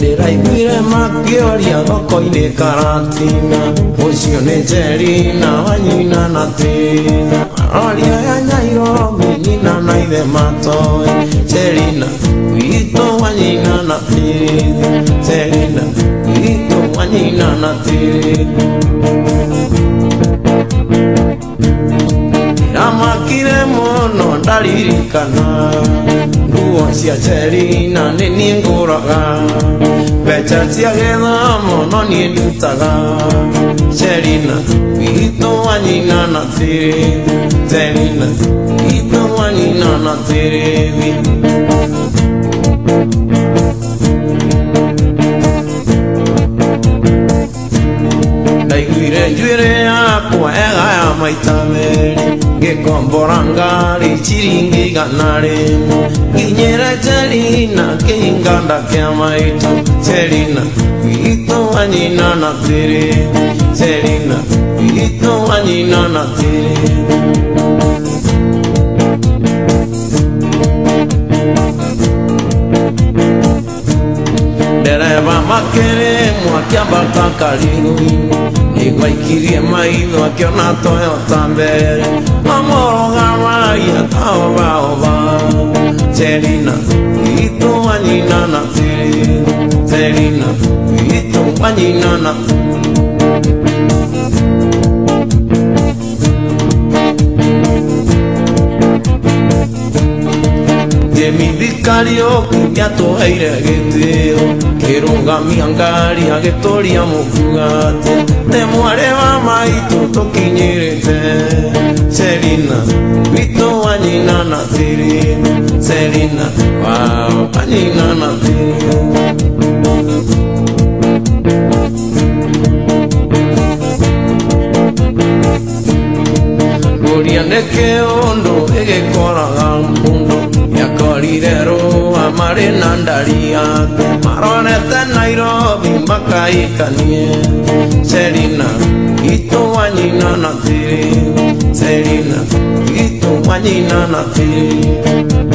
ndiraiguire makĩoria thoko-inĩ karatina ũcio nĩ Njerina wa nyina na Tina aroria ya Nairobi nyina na ithe matoĩ Njerina witũ wa nyina na Tina Njerina witũ wa nyina na Tina ndamakire mũno ndaririkana nguo cia Njerina nĩ niĩ ngũraga mbeca cia gĩthomo no niĩ ndutaga Njerina witũ wa nyina na Tina Njerina witũ wa nyina na Tina ndaiguire njuĩrĩ yakwa egaya maita merĩ ngĩkombora ngari ciringi igana rĩmwe nginyĩra Njerina kĩhinganda kĩa maitũ Njerina witũ wa nyina na Tina Njerina witũ wa nyina na Tina ndereba makĩrĩmwo akĩambata karigũ-inĩ nĩgwaikirie maitho akĩona Toyota mbere mamorogamagia taobaoba Njerina witũ wa nyina na Tina Njerina witũ wa nyina na Kariũki nĩatũheire gĩtĩo kĩrũgamia ngari agĩtũria mũkugate nĩ mwarĩ wa maitũ tũkinyĩrĩte Njerina witũ wa nyina na Tina Njerina wa nyina na Tina Gloria nĩ kĩũndũ ĩgĩkoraga mũndũ yakorire rũa marĩ na ndari yake marorete Nairobi makaikanie Njerina witũ wa nyina na Tina Njerina witũ wa nyina na Tina